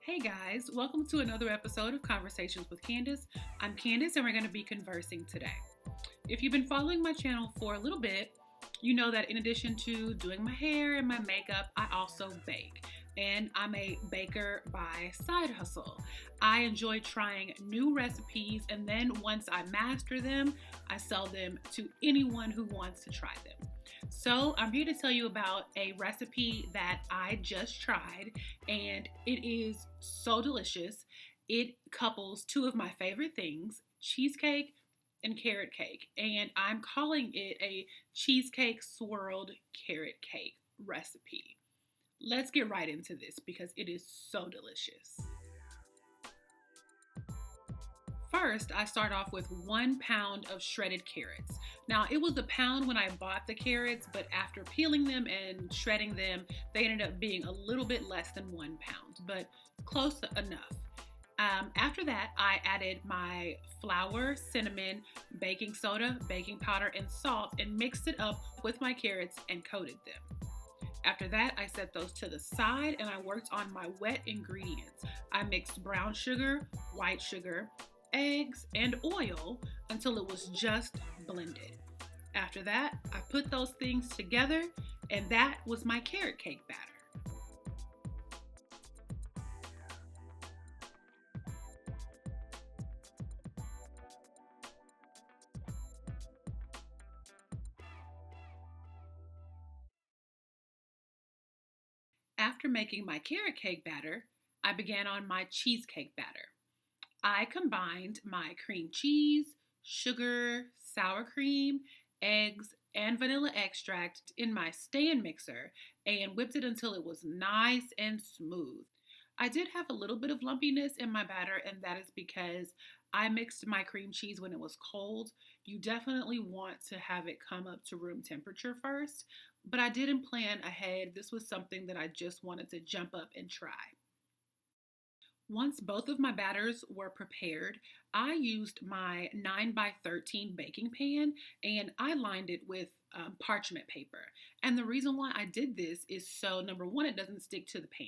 Hey guys, welcome to another episode of Conversations with Candace. I'm Candace and we're going to be conversing today. If you've been following my channel for a little bit, you know that in addition to doing my hair and my makeup, I also bake. And I'm a baker by side hustle. I enjoy trying new recipes, and then once I master them, I sell them to anyone who wants to try them. So I'm here to tell you about a recipe that I just tried, and it is so delicious. It couples two of my favorite things, cheesecake and carrot cake, and I'm calling it a cheesecake swirled carrot cake recipe. Let's get right into this because it is so delicious. First, I start off with 1 pound of shredded carrots. Now, it was a pound when I bought the carrots, but after peeling them and shredding them, they ended up being a little bit less than 1 pound, but close enough. After that, I added my flour, cinnamon, baking soda, baking powder, and salt and mixed it up with my carrots and coated them. After that, I set those to the side and I worked on my wet ingredients. I mixed brown sugar, white sugar, eggs, and oil until it was just blended. After that, I put those things together and that was my carrot cake batter. After making my carrot cake batter, I began on my cheesecake batter. I combined my cream cheese, sugar, sour cream, eggs, and vanilla extract in my stand mixer and whipped it until it was nice and smooth. I did have a little bit of lumpiness in my batter, and that is because I mixed my cream cheese when it was cold. You definitely want to have it come up to room temperature first, but I didn't plan ahead. This was something that I just wanted to jump up and try. Once both of my batters were prepared, I used my 9x13 baking pan and I lined it with parchment paper. And the reason why I did this is so, number one, it doesn't stick to the pan.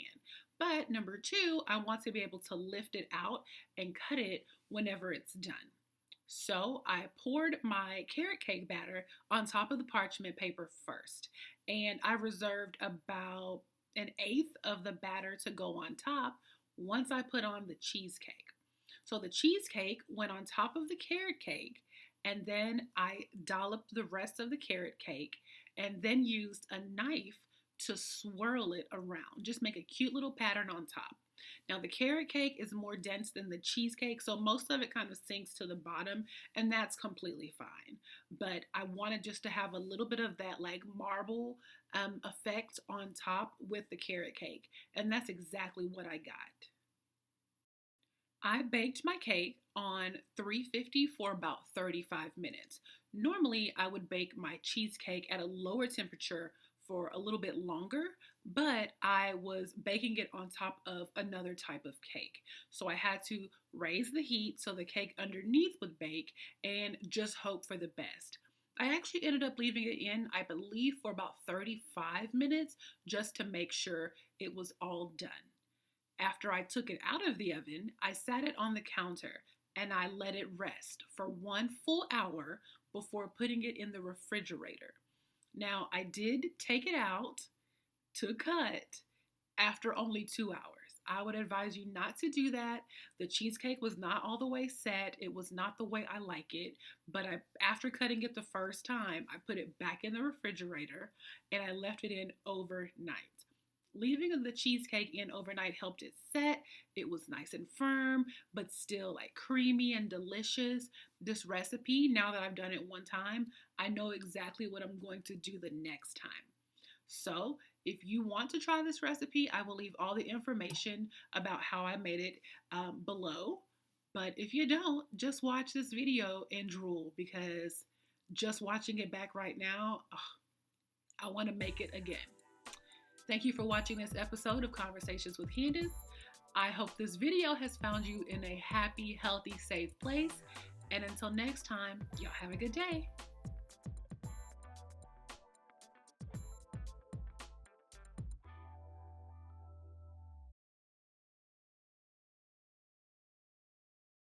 But number two, I want to be able to lift it out and cut it whenever it's done. So I poured my carrot cake batter on top of the parchment paper first. And I reserved about 1/8 of the batter to go on top once I put on the cheesecake. So the cheesecake went on top of the carrot cake, and then I dolloped the rest of the carrot cake and then used a knife to swirl it around. Just make a cute little pattern on top. Now the carrot cake is more dense than the cheesecake, so most of it kind of sinks to the bottom, and that's completely fine. But I wanted just to have a little bit of that like marble effect on top with the carrot cake, and that's exactly what I got. I baked my cake on 350 for about 35 minutes. Normally, I would bake my cheesecake at a lower temperature for a little bit longer, but I was baking it on top of another type of cake. So I had to raise the heat so the cake underneath would bake and just hope for the best. I actually ended up leaving it in, I believe, for about 35 minutes just to make sure it was all done. After I took it out of the oven, I sat it on the counter and I let it rest for 1 full hour before putting it in the refrigerator. Now, I did take it out to cut after only 2 hours. I would advise you not to do that. The cheesecake was not all the way set. It was not the way I like it. But after cutting it the first time, I put it back in the refrigerator and I left it in overnight. Leaving the cheesecake in overnight helped it set. It was nice and firm, but still like creamy and delicious. This recipe, now that I've done it one time, I know exactly what I'm going to do the next time. So if you want to try this recipe, I will leave all the information about how I made it below. But if you don't, just watch this video and drool, because just watching it back right now, I want to make it again. Thank you for watching this episode of Conversations with Candace. I hope this video has found you in a happy, healthy, safe place. And until next time, y'all have a good day.